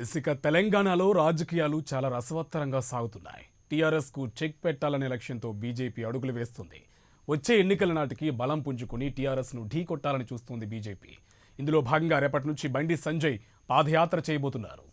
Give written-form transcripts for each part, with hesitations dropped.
ఇక తెలంగాణలో రాజకీయాలు చాలా రసవత్తరంగా సాగుతున్నాయి. టీఆర్ఎస్ కు చెక్ పెట్టాలనే లక్ష్యంతో బీజేపీ అడుగులు వేస్తుంది. వచ్చే ఎన్నికల నాటికి బలం పుంజుకుని టీఆర్ఎస్ ను ఢీ కొట్టాలని చూస్తోంది బీజేపీ. ఇందులో భాగంగా రేపటి నుంచి బండి సంజయ్ పాదయాత్ర చేయబోతున్నారు.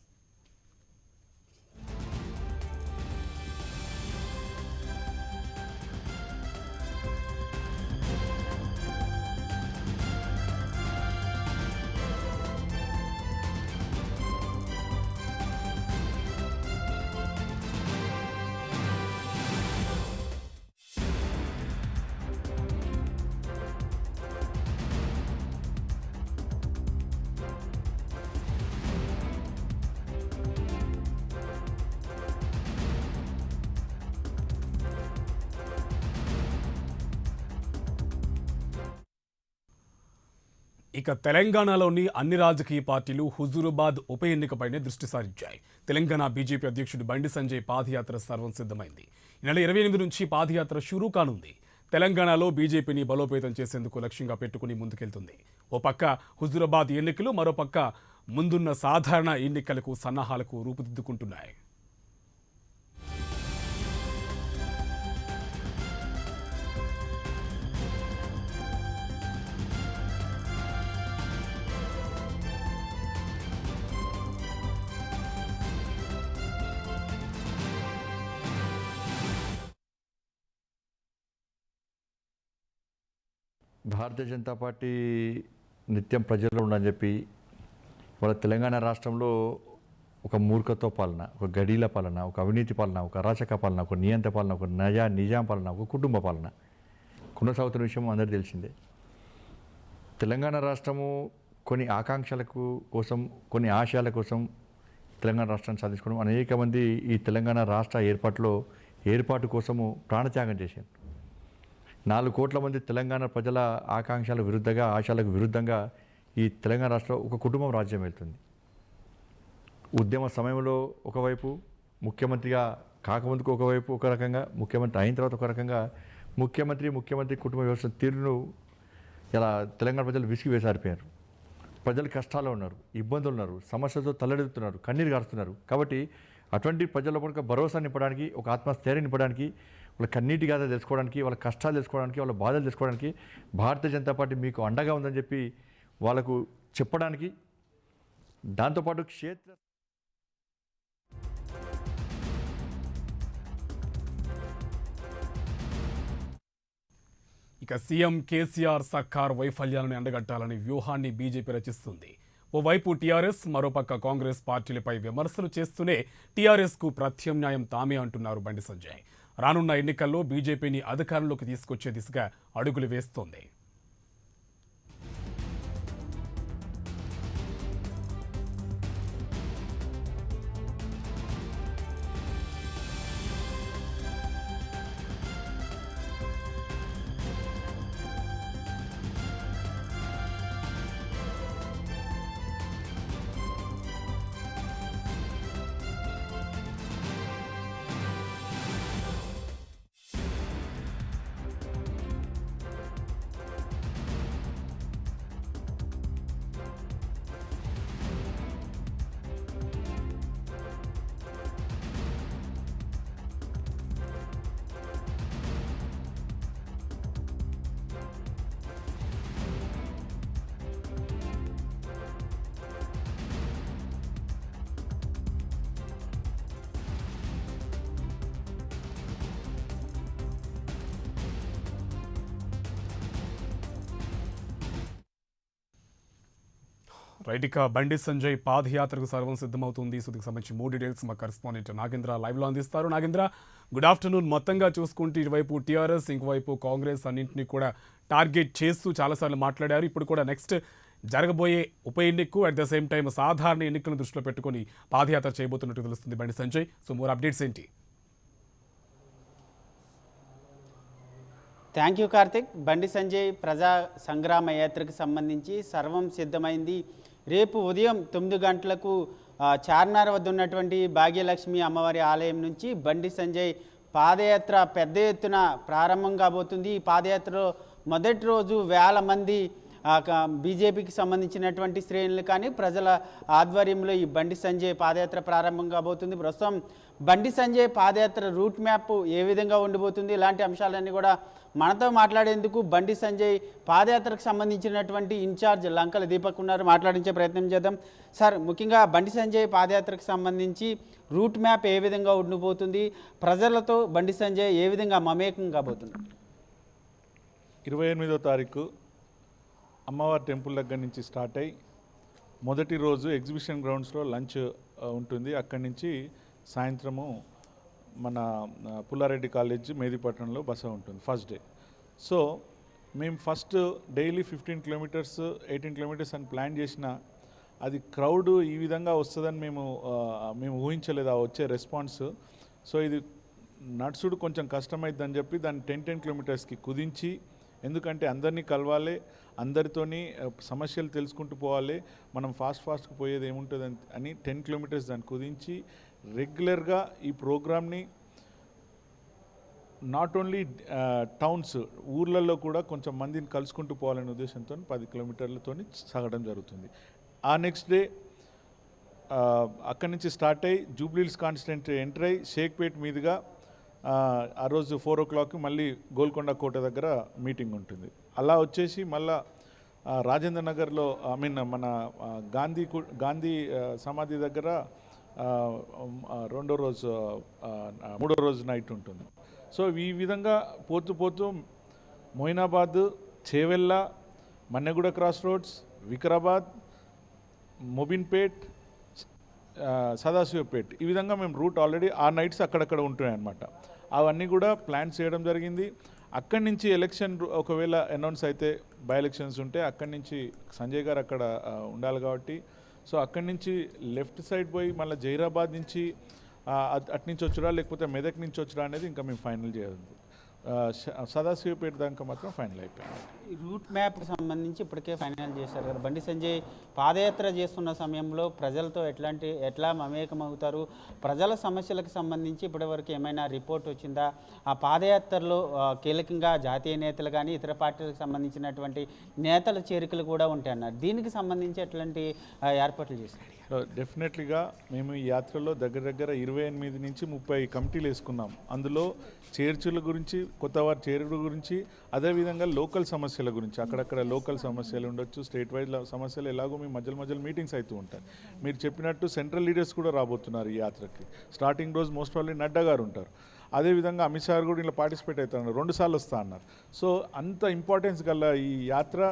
ఇక తెలంగాణలోని అన్ని రాజకీయ పార్టీలు హుజూరాబాద్ ఉప ఎన్నికపైనే దృష్టి సారించాయి. తెలంగాణ బీజేపీ అధ్యక్షుడు బండి సంజయ్ పాదయాత్ర సర్వం సిద్ధమైంది. ఈ నెల 28 నుంచి పాదయాత్ర షురూ కానుంది. తెలంగాణలో బీజేపీని బలోపేతం చేసేందుకు లక్ష్యంగా పెట్టుకుని ముందుకెళ్తుంది. ఓ పక్క హుజూరాబాద్ ఎన్నికలు, మరోపక్క ముందున్న సాధారణ ఎన్నికలకు సన్నాహాలకు రూపుదిద్దుకుంటున్నాయి. భారతీయ జనతా పార్టీ నిత్యం ప్రజల్లో ఉండని చెప్పి వాళ్ళ తెలంగాణ రాష్ట్రంలో ఒక మూర్ఖత్వ పాలన, ఒక గడీల పాలన, ఒక అవినీతి పాలన, ఒక అరాచక పాలన, ఒక నియంత పాలన, ఒక నిజాం పాలన, ఒక కుటుంబ పాలన కొనసాగుతున్న విషయం అందరికీ తెలిసిందే. తెలంగాణ రాష్ట్రము కొన్ని ఆకాంక్షలకు కోసం, కొన్ని ఆశయాల కోసం తెలంగాణ రాష్ట్రాన్ని సాధించుకోవడం, అనేక మంది ఈ తెలంగాణ రాష్ట్ర ఏర్పాటు కోసము ప్రాణత్యాగం చేశారు. 4 కోట్ల మంది తెలంగాణ ప్రజల ఆకాంక్షల విరుద్ధంగా, ఆశయాలకు విరుద్ధంగా ఈ తెలంగాణ రాష్ట్రంలో ఒక కుటుంబం రాజ్యం వెళ్తుంది. ఉద్యమ సమయంలో ఒకవైపు, ముఖ్యమంత్రిగా కాకముందుకు ఒకవైపు ఒక రకంగా, ముఖ్యమంత్రి అయిన తర్వాత ఒక రకంగా, ముఖ్యమంత్రి కుటుంబ వ్యవస్థ తీరును ఇలా తెలంగాణ ప్రజలు విసిగి వేసారిపోయారు. ప్రజలు కష్టాల్లో ఉన్నారు, ఇబ్బందులు ఉన్నారు, సమస్యలతో తల్లెడుతున్నారు, కన్నీరు గారుస్తున్నారు. కాబట్టి అటువంటి ప్రజల్లో కూడా భరోసా నింపడానికి, ఒక ఆత్మస్థైర్యం నింపడానికి, వాళ్ళ కన్నీటి గాథ తెలుసుకోవడానికి, వాళ్ళ కష్టాలు తెలుసుకోవడానికి, వాళ్ళ బాధలు తెలుసుకోవడానికి భారతీయ జనతా పార్టీ మీకు అండగా ఉందని చెప్పి వాళ్ళకు చెప్పడానికి, దాంతోపాటు ఇక సీఎం కేసీఆర్ సర్కార్ వైఫల్యాలను ఎండగట్టాలని వ్యూహాన్ని బీజేపీ రచిస్తుంది. ఓవైపు టీఆర్ఎస్, మరోపక్క కాంగ్రెస్ పార్టీలపై విమర్శలు చేస్తూనే టీఆర్ఎస్ కు ప్రత్యామ్నాయం తామే అంటున్నారు బండి సంజయ్. రానున్న ఎన్నికల్లో బీజేపీని అధికారంలోకి తీసుకొచ్చే దిశగా అడుగులు వేస్తోంది. రైట్, ఇక బండి సంజయ్ పాదయాత్రకు సర్వం సిద్ధమవుతుంది. సో దీనికి సంబంధించి 3 డీటెయిల్స్ మా కరెస్పాండెంట్ నాగేంద్ర లైవ్లో అందిస్తారు. Nagendra, good afternoon. మొత్తంగా చూసుకుంటే ఇటువైపు టీఆర్ఎస్, ఇంకోవైపు కాంగ్రెస్ అన్నింటినీ కూడా టార్గెట్ చేస్తూ చాలాసార్లు మాట్లాడారు. ఇప్పుడు కూడా నెక్స్ట్ జరగబోయే ఉప ఎన్నికకు అట్ ద సేమ్ టైం సాధారణ ఎన్నికలను దృష్టిలో పెట్టుకుని పాదయాత్ర చేయబోతున్నట్టు తెలుస్తుంది Bandi Sanjay. So more updates ఏంటి? Thank you Karthik. బండి సంజయ్ ప్రజా సంగ్రామ యాత్రకు సంబంధించి సర్వం సిద్ధమైంది. రేపు ఉదయం 9 గంటలకు చార్మినార్ వద్ద ఉన్నటువంటి భాగ్యలక్ష్మి అమ్మవారి ఆలయం నుంచి బండి సంజయ్ పాదయాత్ర పెద్ద ఎత్తున ప్రారంభం కాబోతుంది. ఈ పాదయాత్రలో మొదటి రోజు వేల మంది బీజేపీకి సంబంధించినటువంటి శ్రేణులు కానీ ప్రజల ఆధ్వర్యంలో ఈ బండి సంజయ్ పాదయాత్ర ప్రారంభం కాబోతుంది. ప్రస్తుతం బండి సంజయ్ పాదయాత్ర రూట్ మ్యాప్ ఏ విధంగా ఉండిపోతుంది, ఇలాంటి అంశాలన్నీ కూడా మనతో మాట్లాడేందుకు బండి సంజయ్ పాదయాత్రకు సంబంధించినటువంటి ఇన్ఛార్జ్ లంకల దీపక్ ఉన్నారు. మాట్లాడించే ప్రయత్నం చేద్దాం. సార్, ముఖ్యంగా బండి సంజయ్ పాదయాత్రకు సంబంధించి రూట్ మ్యాప్ ఏ విధంగా ఉండిపోతుంది, ప్రజలతో బండి సంజయ్ ఏ విధంగా మమేకం కాబోతుంది? 28వ తారీఖు అమ్మవారి టెంపుల్ దగ్గర నుంచి స్టార్ట్ అయ్యి మొదటి రోజు ఎగ్జిబిషన్ గ్రౌండ్స్లో లంచ్ ఉంటుంది. అక్కడి నుంచి సాయంత్రము మన పుల్లారెడ్డి కాలేజ్ మేదీపట్నంలో బస ఉంటుంది ఫస్ట్ డే. సో మేము ఫస్ట్ డైలీ 15 కిలోమీటర్స్ 18 కిలోమీటర్స్ అని ప్లాన్ చేసిన అది క్రౌడ్ ఈ విధంగా వస్తుందని మేము ఊహించలేదు ఆ వచ్చే రెస్పాన్స్. సో ఇది నడుచుడు కొంచెం కష్టమైందని చెప్పి దాన్ని 10 కిలోమీటర్స్కి కుదించి, ఎందుకంటే అందరినీ కలవాలి, అందరితోని సమస్యలు తెలుసుకుంటూ పోవాలి, మనం ఫాస్ట్గా పోయేది ఏముంటుంది అని 10 కిలోమీటర్స్ దాన్ని కుదించి రెగ్యులర్గా ఈ ప్రోగ్రామ్ని నాట్ ఓన్లీ టౌన్స్ ఊర్లలో కూడా కొంచెం మందిని కలుసుకుంటూ పోవాలనే ఉద్దేశంతో 10 కిలోమీటర్లతో సాగడం జరుగుతుంది. ఆ నెక్స్ట్ డే అక్కడి నుంచి స్టార్ట్ అయ్యి జూబ్లీహిల్స్ కాన్స్టిట్యూయెన్సీ ఎంటర్ అయ్యి షేక్పేట్ మీదుగా ఆ రోజు 4 o'clock మళ్ళీ గోల్కొండ కోట దగ్గర మీటింగ్ ఉంటుంది. అలా వచ్చేసి మళ్ళా రాజేంద్ర నగర్లో మన గాంధీ సమాధి దగ్గర మూడో రోజు నైట్ ఉంటుంది. సో ఈ విధంగా పోతూ మొయినాబాద్, చేవెళ్ళ, మన్నెగూడ క్రాస్ రోడ్స్, వికారాబాద్, మొబిన్పేట్, సదాశివపేట్, ఈ విధంగా మేము రూట్ ఆల్రెడీ ఆ నైట్స్ అక్కడక్కడ ఉంటున్నాయి అన్నమాట. అవన్నీ కూడా ప్లాన్ చేయడం జరిగింది. అక్కడి నుంచి ఎలక్షన్ ఒకవేళ అనౌన్స్ అయితే బై ఎలక్షన్స్ ఉంటే అక్కడి నుంచి సంజయ్ గారు అక్కడ ఉండాలి కాబట్టి, సో అక్కడి నుంచి లెఫ్ట్ సైడ్ పోయి మళ్ళీ జైరాబాద్ నుంచి అటు నుంచి వచ్చురా లేకపోతే మెదక్ నుంచి వచ్చురా అనేది ఇంకా మేము ఫైనల్ చేయాలి. సదాశివపేట దాకా మాత్రం ఫైనల్ అయిపోయింది. రూట్ మ్యాప్ సంబంధించి ఇప్పటికే ఫైనల్ చేశారు కదా. బండి సంజయ్ పాదయాత్ర చేస్తున్న సమయంలో ప్రజలతో ఎట్లా మమేకం అవుతారు, ప్రజల సమస్యలకు సంబంధించి ఇప్పటివరకు ఏమైనా రిపోర్ట్ వచ్చిందా? ఆ పాదయాత్రలో కీలకంగా జాతీయ నేతలు కానీ ఇతర పార్టీలకు సంబంధించినటువంటి నేతల చేరికలు కూడా ఉంటాయన్నారు. దీనికి సంబంధించి ఎట్లాంటి ఏర్పాట్లు చేశారు? డెఫినెట్లీగా మేము ఈ యాత్రలో దగ్గర 28 నుంచి 30 కమిటీలు వేసుకున్నాం. అందులో చేర్చుల గురించి, కొత్తవారు చేరుడు గురించి, అదేవిధంగా లోకల్ సమస్యల గురించి, అక్కడక్కడ లోకల్ సమస్యలు ఉండొచ్చు, స్టేట్ వైడ్ సమస్యలు ఎలాగో మీ మధ్యలో మీటింగ్స్ అవుతూ ఉంటాయి. మీరు చెప్పినట్టు సెంట్రల్ లీడర్స్ కూడా రాబోతున్నారు ఈ యాత్రకి. స్టార్టింగ్ రోజు మోస్ట్ ఆఫ్లీ నడ్డా గారు ఉంటారు. అదేవిధంగా అమిత్ షా కూడా ఇలా పార్టిసిపేట్ అవుతారు, 2 సార్లు వస్తా అన్నారు. సో అంత ఇంపార్టెన్స్ గల ఈ యాత్ర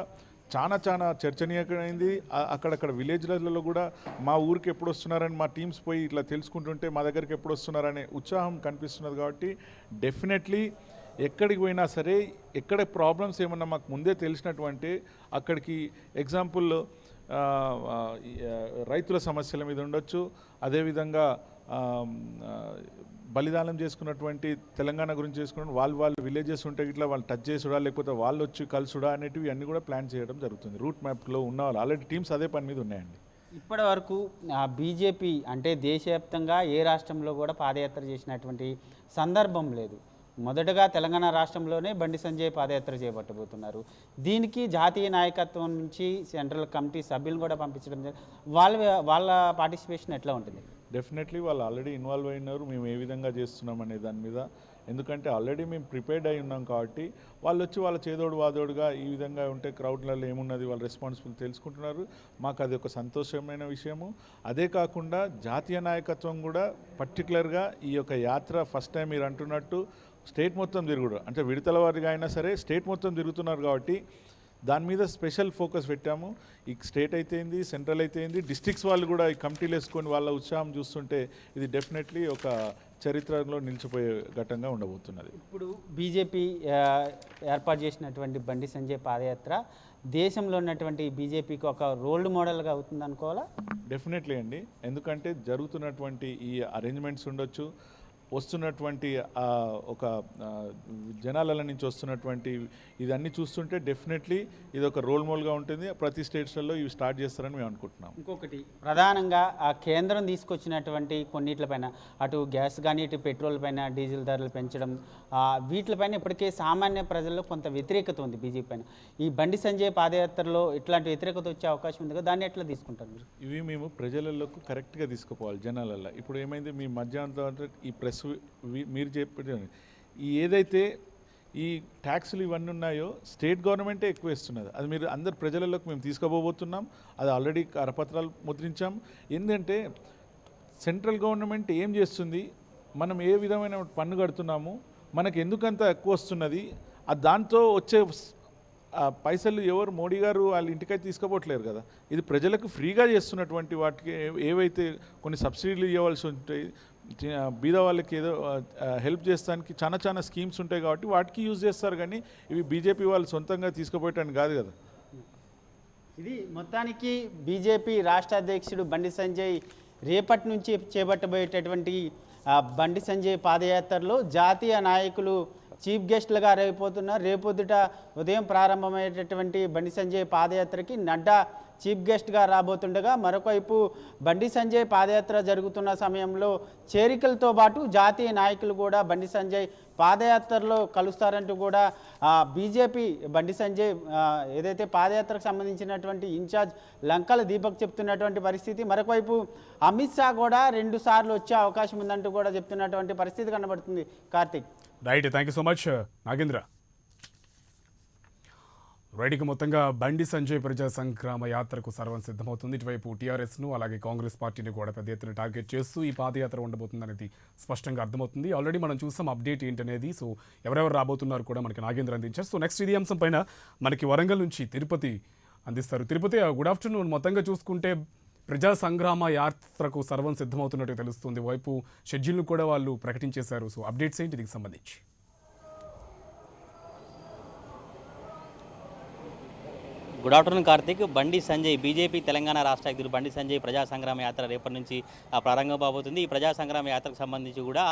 చాలా చర్చనీయమైంది. అక్కడక్కడ విలేజ్లలో కూడా మా ఊరికి ఎప్పుడు వస్తున్నారని మా టీమ్స్ పోయి ఇట్లా తెలుసుకుంటుంటే మా దగ్గరికి ఎప్పుడు వస్తున్నారనే ఉత్సాహం కనిపిస్తున్నది. కాబట్టి డెఫినెట్లీ ఎక్కడికి పోయినా సరే, ఎక్కడ ప్రాబ్లమ్స్ ఏమన్నా మాకు ముందే తెలిసినటువంటి అక్కడికి ఎగ్జాంపుల్ రైతుల సమస్యల మీద ఉండొచ్చు, అదేవిధంగా బలిదానం చేసుకున్నటువంటి తెలంగాణ గురించి చేసుకున్న వాళ్ళు విలేజెస్ ఉంటే ఇట్లా వాళ్ళు టచ్ చేసుడా లేకపోతే వాళ్ళు వచ్చి కలుసుడా అనేటివి అన్నీ కూడా ప్లాన్ చేయడం జరుగుతుంది. రూట్ మ్యాప్లో ఉన్న వాళ్ళు ఆల్రెడీ టీమ్స్ అదే పని మీద ఉన్నాయండి. ఇప్పటి వరకు బీజేపీ అంటే దేశవ్యాప్తంగా ఏ రాష్ట్రంలో కూడా పాదయాత్ర చేసినటువంటి సందర్భం లేదు. మొదటగా తెలంగాణ రాష్ట్రంలోనే బండి సంజయ్ పాదయాత్ర చేపట్టబోతున్నారు. దీనికి జాతీయ నాయకత్వం నుంచి సెంట్రల్ కమిటీ సభ్యులను కూడా పంపించడం వాళ్ళ పార్టిసిపేషన్ ఎట్లా ఉంటుంది? డెఫినెట్లీ వాళ్ళు ఆల్రెడీ ఇన్వాల్వ్ అయినారు. మేము ఏ విధంగా చేస్తున్నాం అనే దాని మీద, ఎందుకంటే ఆల్రెడీ మేము ప్రిపేర్డ్ అయి ఉన్నాం కాబట్టి వాళ్ళు వచ్చి వాళ్ళ చేదోడు వాదోడుగా ఈ విధంగా ఉంటే క్రౌడ్లలో ఏమున్నది వాళ్ళ రెస్పాన్సిబుల్ తెలుసుకుంటున్నారు. మాకు అది ఒక సంతోషమైన విషయము. అదే కాకుండా జాతీయ నాయకత్వం కూడా పర్టికులర్గా ఈ యొక్క యాత్ర ఫస్ట్ టైం మీరు అంటున్నట్టు స్టేట్ మొత్తం తిరుగుడు, అంటే విడతల వారిగా అయినా సరే స్టేట్ మొత్తం తిరుగుతున్నారు కాబట్టి దాని మీద స్పెషల్ ఫోకస్ పెట్టాము. ఈ స్టేట్ అయితేంది, సెంట్రల్ అయితేంది, డిస్ట్రిక్ట్స్ వాళ్ళు కూడా ఈ కమిటీలు వేసుకొని వాళ్ళ ఉత్సాహం చూస్తుంటే ఇది డెఫినెట్లీ ఒక చరిత్రలో నిలిచిపోయే ఘట్టంగా ఉండబోతున్నది. ఇప్పుడు బీజేపీ ఏర్పాటు చేసినటువంటి బండి సంజయ్ పాదయాత్ర దేశంలో ఉన్నటువంటి బీజేపీకి ఒక రోల్ మోడల్గా అవుతుంది అనుకోవాలా? డెఫినెట్లీ అండి, ఎందుకంటే జరుగుతున్నటువంటి ఈ అరేంజ్మెంట్స్ ఉండొచ్చు, వస్తున్నటువంటి ఒక జనాల నుంచి వస్తున్నటువంటి ఇదన్నీ చూస్తుంటే డెఫినెట్లీ ఇది ఒక రోల్ మోడల్గా ఉంటుంది. ప్రతి స్టేట్స్లలో ఇవి స్టార్ట్ చేస్తారని మేము అనుకుంటున్నాం. ఇంకొకటి ప్రధానంగా ఆ కేంద్రం తీసుకొచ్చినటువంటి కొన్నిట్లపైన అటు గ్యాస్ కానీ ఇటు పెట్రోల్ పైన డీజిల్ ధరలు పెంచడం వీటిపైన ఇప్పటికే సామాన్య ప్రజల్లో కొంత వ్యతిరేకత ఉంది బీజేపీ పైన. ఈ బండి సంజయ్ పాదయాత్రలో ఇట్లాంటి వ్యతిరేకత వచ్చే అవకాశం ఉంది కదా, దాన్ని ఎట్లా తీసుకుంటారు మీరు? ఇవి మేము ప్రజలకు కరెక్ట్గా తీసుకుపోవాలి జనాలలో. ఇప్పుడు ఏమైంది మీ మధ్యాహ్నం ఈ ప్రెస్ మీరు చెప్పే ఈ ఏదైతే ఈ ట్యాక్సులు ఇవన్నీ ఉన్నాయో స్టేట్ గవర్నమెంటే ఎక్కువ ఇస్తున్నది. అది మీరు అందరు ప్రజలలోకి మేము తీసుకుపోబోతున్నాం. అది ఆల్రెడీ కరపత్రాలు ముద్రించాం. ఏంటంటే సెంట్రల్ గవర్నమెంట్ ఏం చేస్తుంది, మనం ఏ విధమైన పన్ను కడుతున్నాము, మనకు ఎందుకంత ఎక్కువ వస్తున్నది, దాంతో వచ్చే పైసలు ఎవరు మోడీ గారు వాళ్ళ ఇంటికైతే తీసుకుపోవట్లేరు కదా. ఇది ప్రజలకు ఫ్రీగా చేస్తున్నటువంటి వాటికి ఏవైతే కొన్ని సబ్సిడీలు ఇవ్వాల్సి ఉంటాయి, బీద వాళ్ళకి ఏదో హెల్ప్ చేస్తానికి చాలా స్కీమ్స్ ఉంటాయి కాబట్టి వాటికి యూజ్ చేస్తారు. కానీ ఇవి బీజేపీ వాళ్ళు సొంతంగా తీసుకుపోయటానికి కాదు కదా. ఇది మొత్తానికి బీజేపీ రాష్ట్ర అధ్యక్షుడు బండి సంజయ్ రేపటి నుంచి చేపట్టబోయేటటువంటి బండి సంజయ్ పాదయాత్రలో జాతీయ నాయకులు చీఫ్ గెస్ట్లుగా రేపోతున్నారు. రేపొద్దుట ఉదయం ప్రారంభమయ్యేటటువంటి బండి సంజయ్ పాదయాత్రకి నడ్డా చీఫ్ గెస్ట్గా రాబోతుండగా, మరొకవైపు బండి సంజయ్ పాదయాత్ర జరుగుతున్న సమయంలో చేరికలతో పాటు జాతీయ నాయకులు కూడా బండి సంజయ్ పాదయాత్రలో కలుస్తారంటూ కూడా బీజేపీ బండి సంజయ్ ఏదైతే పాదయాత్రకు సంబంధించినటువంటి ఇన్ఛార్జ్ లంకల దీపక్ చెప్తున్నటువంటి పరిస్థితి. మరొకవైపు అమిత్ షా కూడా 2 సార్లు వచ్చే అవకాశం ఉందంటూ కూడా చెప్తున్నటువంటి పరిస్థితి కనబడుతుంది. Karthik. Right, thank you so much Nagendra. రైట్కి మొత్తంగా బండి సంజయ్ ప్రజా సంగ్రామ యాత్రకు సర్వం సిద్ధమవుతుంది. ఇటువైపు టీఆర్ఎస్ను అలాగే కాంగ్రెస్ పార్టీని కూడా పెద్ద ఎత్తున టార్గెట్ చేస్తూ ఈ పాదయాత్ర ఉండబోతుంది అనేది స్పష్టంగా అర్థమవుతుంది. ఆల్రెడీ మనం చూసాం అప్డేట్ ఏంటనేది. సో ఎవరెవరు రాబోతున్నారు కూడా మనకి నాగేంద్ర అందించారు. సో నెక్స్ట్ ఇది అంశం పైన మనకి వరంగల్ నుంచి తిరుపతి అందిస్తారు. Tirupati, good afternoon. మొత్తంగా చూసుకుంటే ప్రజా సంగ్రామ యాత్రకు సర్వం సిద్ధమవుతున్నట్టు తెలుస్తుంది. వైపు షెడ్యూల్ను కూడా వాళ్ళు ప్రకటించేశారు. సో అప్డేట్స్ ఏంటి దీనికి సంబంధించి? Good afternoon Karthik. Bandi Sanjay BJP Telangana రాష్ట్ర అధ్యక్షుడు బండి సంజయ్ ప్రజా సంగ్రామ యాత్ర రేపటి నుంచి ప్రారంభం కాబోతుంది. ఈ ప్రజా సంగ్రామ యాత్రకు సంబంధించి కూడా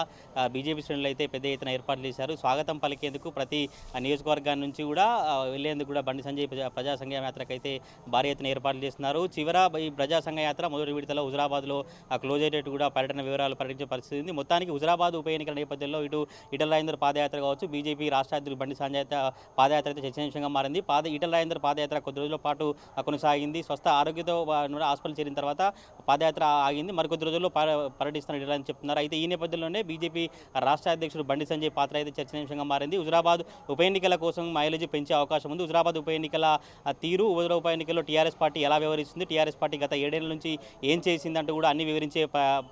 బీజేపీ శ్రేణులు అయితే పెద్ద ఎత్తున ఏర్పాట్లు చేశారు. స్వాగతం పలికేందుకు ప్రతి నియోజకవర్గాన్ని నుంచి కూడా వెళ్లేందుకు కూడా బండి సంజయ్ ప్రజా సంగ్రామ యాత్రకు అయితే భారీ ఎత్తున ఏర్పాట్లు చేస్తున్నారు. చివర ఈ ప్రజా సంఘ యాత్ర మొదటి విడతలో హుజరాబాద్లో క్లోజ్ అయ్యేటట్టు కూడా పర్యటన వివరాలు ప్రకటించే పరిస్థితి ఉంది. మొత్తానికి హుజరాబాద్ ఉప ఎన్నికల నేపథ్యంలో ఇటు ఈటల రాజేందర్ పాదయాత్ర కావచ్చు, బీజేపీ రాష్ట్ర అధ్యక్షుడు బండి సంజయ్ పాదయాత్ర అయితే చర్చనీయాంశంగా మారింది. ఈటల రాజేందర్ పాదయాత్ర కొద్ది రోజుల పాటు కొనసాగింది. స్వస్థ ఆరోగ్యంతో హాస్పిటల్ చేరిన తర్వాత పాదయాత్ర ఆగింది. మరికొద్ది రోజుల్లో పర్యటిస్తున్నట్టు చెప్తున్నారు. అయితే ఈ నేపథ్యంలోనే బీజేపీ రాష్ట్ర అధ్యక్షుడు బండి సంజయ్ పాత్ర అయితే చర్చనీయాంశంగా మారింది. హుజరాబాద్ ఉప ఎన్నికల కోసం మైలేజ్ పెంచే అవకాశం ఉంది. హుజరాబాద్ ఉప ఎన్నికల తీరు, ఉప ఎన్నికల్లో టీఆర్ఎస్ పార్టీ ఎలా వ్యవహరిస్తుంది, టీఆర్ఎస్ పార్టీ గత 7 ఏళ్ల నుంచి ఏం చేసిందంటూ కూడా అన్ని వివరించే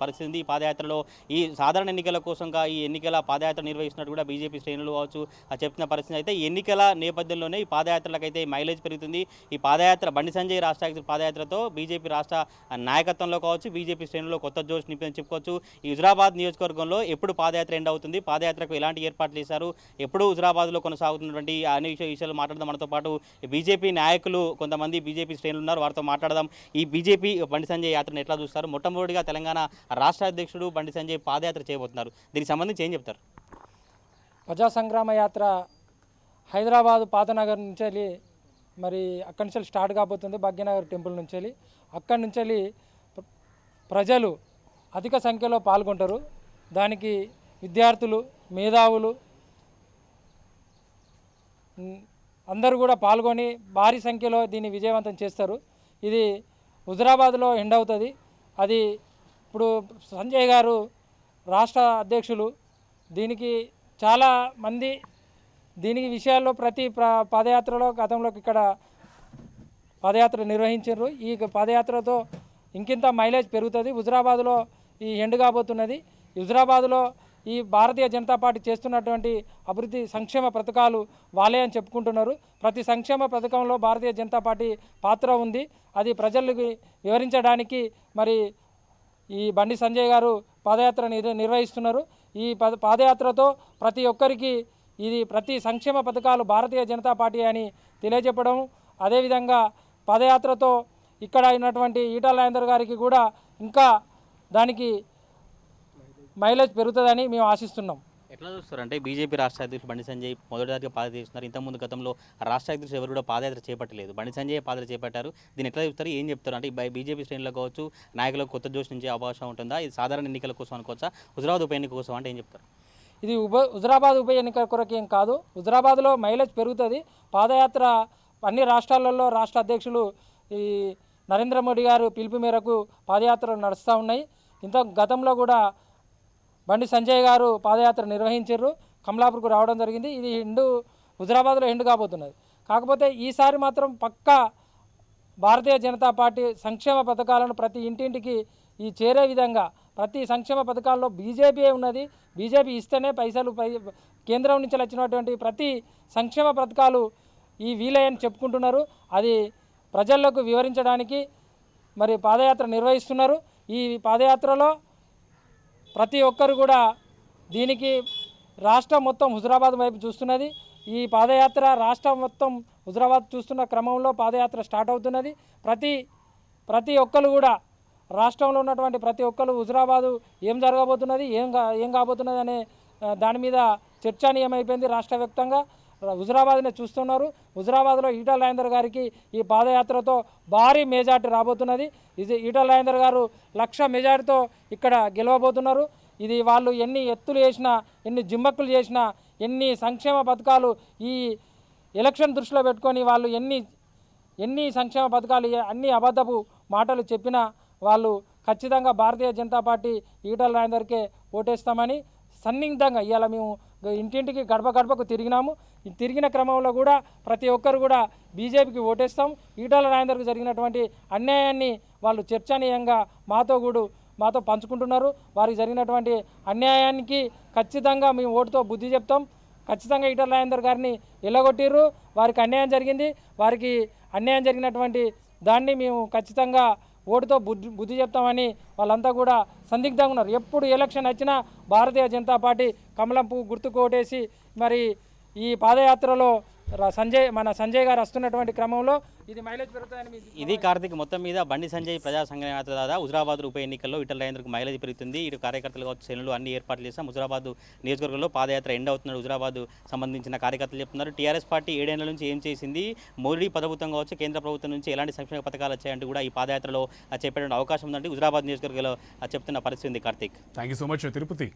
పరిస్థితి ఉంది. ఈ పాదయాత్రలో ఈ సాధారణ ఎన్నికల కోసంగా ఈ ఎన్నికల పాదయాత్ర నిర్వహిస్తున్నట్టు కూడా బీజేపీ శ్రేణులు కావచ్చు చెప్తున్న పరిస్థితి. అయితే ఈ ఎన్నికల నేపథ్యంలోనే ఈ పాదయాత్రలకైతే మైలేజ్ పెరుగుతుంది. ఈ పాదయాత్ర బండి సంజయ్ రాష్ట్ర అధ్యక్షుడు పాదయాత్రతో బీజేపీ రాష్ట్ర నాయకత్వంలో కావచ్చు, బీజేపీ శ్రేణుల్లో కొత్త జోష్ నింపిందని చెప్పుకోవచ్చు. ఈ హుజరాబాద్ నియోజకవర్గంలో ఎప్పుడు పాదయాత్ర ఎండ్ అవుతుంది, పాదయాత్రకు ఎలాంటి ఏర్పాట్లు చేశారు, ఎప్పుడు హుజరాబాద్లో కొనసాగుతున్నటువంటి అన్ని విషయాలు మాట్లాడదాం. మనతో పాటు బీజేపీ నాయకులు కొంతమంది బీజేపీ శ్రేణులు ఉన్నారు, వారితో మాట్లాడదాం. ఈ బీజేపీ బండి సంజయ్ యాత్రను ఎట్లా చూస్తారు? మొట్టమొదటిగా తెలంగాణ రాష్ట్ర అధ్యక్షుడు బండి సంజయ్ పాదయాత్ర చేయబోతున్నారు. దీనికి సంబంధించి ఏం చెప్తారు? ప్రజా సంగ్రామ యాత్ర హైదరాబాదు పాతనగర్ నుంచి వెళ్ళి మరి అక్కడి నుంచి స్టార్ట్ కాబోతుంది. భాగ్యనగర్ టెంపుల్ నుంచి వెళ్ళి అక్కడి నుంచి వెళ్ళి ప్రజలు అధిక సంఖ్యలో పాల్గొంటారు. దానికి విద్యార్థులు, మేధావులు అందరూ కూడా పాల్గొని భారీ సంఖ్యలో దీన్ని విజయవంతం చేస్తారు. ఇది హుజరాబాద్లో ఎండ్ అవుతుంది. అది ఇప్పుడు సంజయ్ గారు రాష్ట్ర అధ్యక్షులు. దీనికి చాలా మంది దీనికి విషయాల్లో ప్రతి పాదయాత్రలో గతంలో ఇక్కడ పాదయాత్ర నిర్వహించారు. ఈ పాదయాత్రతో ఇంకింత మైలేజ్ పెరుగుతుంది. హుజరాబాద్లో ఈ ఎండ్ కాబోతున్నది. హుజరాబాద్లో ఈ భారతీయ జనతా పార్టీ చేస్తున్నటువంటి అభివృద్ధి సంక్షేమ పథకాలు వాళ్ళే అని చెప్పుకుంటున్నారు. ప్రతి సంక్షేమ పథకంలో భారతీయ జనతా పార్టీ పాత్ర ఉంది. అది ప్రజలకు వివరించడానికి మరి ఈ బండి సంజయ్ గారు పాదయాత్ర నిర్వహిస్తున్నారు. ఈ పాదయాత్రతో ప్రతి ఒక్కరికి ఇది ప్రతి సంక్షేమ పథకాలు భారతీయ జనతా పార్టీ అని తెలియజెప్పడం, అదేవిధంగా పాదయాత్రతో ఇక్కడ అయినటువంటి ఈటల రాజేందర్ గారికి కూడా ఇంకా దానికి మైలేజ్ పెరుగుతుందని మేము ఆశిస్తున్నాం. ఎట్లా చూస్తారు అంటే బీజేపీ రాష్ట్ర అధ్యక్షుడు బండి సంజయ్ మొదటిసారిగా పాదయాత్ర చేస్తున్నారు. ఇంతకుముందు గతంలో రాష్ట్ర అధ్యక్షుడు ఎవరు కూడా పాదయాత్ర చేపట్టలేదు. బండి సంజయ్ పాదయాత్ర చేపట్టారు. దీన్ని ఎట్లా చెప్తారు, ఏం చెప్తారు? అంటే బీజేపీ శ్రేణుల్లో కావచ్చు, నాయకులకు కొత్త జోష్ నుంచి అవకాశం ఉంటుందా? ఇది సాధారణ ఎన్నికల కోసం అనుకోవచ్చా, హుజరాబాద్ ఉప ఎన్నిక కోసం అంటే ఏం చెప్తారు? ఇది హుజరాబాద్ ఉప ఎన్నిక కొరకు ఏం కాదు. హుజరాబాద్లో మైలేజ్ పెరుగుతుంది. పాదయాత్ర అన్ని రాష్ట్రాలలో రాష్ట్ర అధ్యక్షులు ఈ నరేంద్ర మోడీ గారు పిలుపు మేరకు పాదయాత్రలు నడుస్తూ ఉన్నాయి. గతంలో కూడా బండి సంజయ్ గారు పాదయాత్ర నిర్వహించారు, కమలాపూర్కు రావడం జరిగింది. ఇది హుజరాబాద్లో ఎండు కాబోతున్నది. కాకపోతే ఈసారి మాత్రం పక్కా భారతీయ జనతా పార్టీ సంక్షేమ పథకాలను ప్రతి ఇంటింటికి చేరే విధంగా ప్రతి సంక్షేమ పథకాల్లో బీజేపీ ఉన్నది. బీజేపీ ఇస్తేనే పైసలు కేంద్రం నుంచి వచ్చినటువంటి ప్రతి సంక్షేమ పథకాలు వీలయ్యని చెప్పుకుంటున్నారు. అది ప్రజలకు వివరించడానికి మరి పాదయాత్ర నిర్వహిస్తున్నారు. ఈ పాదయాత్రలో ప్రతి ఒక్కరు కూడా దీనికి రాష్ట్రం మొత్తం హుజరాబాద్ వైపు చూస్తున్నది. ఈ పాదయాత్ర రాష్ట్రం మొత్తం హుజరాబాద్ చూస్తున్న క్రమంలో పాదయాత్ర స్టార్ట్ అవుతున్నది. ప్రతి ఒక్కరు కూడా రాష్ట్రంలో ఉన్నటువంటి ప్రతి ఒక్కరు హుజరాబాదు ఏం జరగబోతున్నది, ఏం కాబోతున్నది అనే దాని మీద చర్చనీయమైపోయింది. రాష్ట్ర వ్యాప్తంగా హుజరాబాద్నే చూస్తున్నారు. హుజరాబాద్లో ఈటల రాజేందర్ గారికి ఈ పాదయాత్రతో భారీ మెజార్టీ రాబోతున్నది. ఇది ఈటల రాజేందర్ గారు 1,00,000 మెజార్టీతో ఇక్కడ గెలవబోతున్నారు. ఇది వాళ్ళు ఎన్ని ఎత్తులు చేసినా, ఎన్ని జిమ్మక్కులు చేసినా, ఎన్ని సంక్షేమ పథకాలు ఈ ఎలక్షన్ దృష్టిలో పెట్టుకొని వాళ్ళు ఎన్ని సంక్షేమ పథకాలు అన్ని అబద్ధపు మాటలు చెప్పినా వాళ్ళు ఖచ్చితంగా భారతీయ జనతా పార్టీ ఈటల రాజేందర్కే ఓటేస్తామని సన్నిహితంగా ఇవాళ మేము ఇంటింటికి గడపకు తిరిగినాము. తిరిగిన క్రమంలో కూడా ప్రతి ఒక్కరు కూడా బీజేపీకి ఓటేస్తాం. ఈటల రాజేందర్కు జరిగినటువంటి అన్యాయాన్ని వాళ్ళు చర్చనీయంగా మాతో పంచుకుంటున్నారు. వారికి జరిగినటువంటి అన్యాయానికి ఖచ్చితంగా మేము ఓటుతో బుద్ధి చెప్తాం. ఖచ్చితంగా ఈటల రాజేందర్ గారిని ఎల్లగొట్టిర్రు, వారికి అన్యాయం జరిగింది. వారికి అన్యాయం జరిగినటువంటి దాన్ని మేము ఖచ్చితంగా ఓటుతో బుద్ధి చెప్తామని వాళ్ళంతా కూడా సందిగ్ధంగా ఉన్నారు. ఎప్పుడు ఎలక్షన్ వచ్చినా భారతీయ జనతా పార్టీ కమలం పువ్వు గుర్తుకు ఓటేసి మరి ఈ పాదయాత్రలో సంజయ్ గారు వస్తున్నటువంటి క్రమంలో ఇది మైలేజ్ పెరుగుతుందని ఇది కార్తీక్ మొత్తం మీద బండి సంజయ్ ప్రజా సంఘం యాత్ర ద్వారా హుజరాబాద్ ఉప ఎన్నికల్లో ఈటల రాజేందర్కు మైలేజ్ పెరుగుతుంది. ఇటు కార్యకర్తలు కావచ్చు, శ్రేణులు అన్ని ఏర్పాట్లు చేస్తాం. హుజరాబాద్ నియోజకవర్గంలో పాదయాత్ర ఎండ్ అవుతున్నాడు. హుజరాబాద్ సంబంధించిన కార్యకర్తలు చెప్తున్నారు. టీఆర్ఎస్ పార్టీ 7 ఏళ్ల నుంచి ఏం చేసింది, మోడీ ప్రభుత్వం కావచ్చు, కేంద్ర ప్రభుత్వం నుంచి ఎలాంటి సంక్షేమ పథకాలు వచ్చాయంటూ కూడా ఈ పాదయాత్రలో చెప్పే అవకాశం ఉందంటే హుజరాబాద్ నియోజకవర్గంలో చెప్తున్న పరిస్థితి ఉంది. Karthik, thank you so much Tirupati.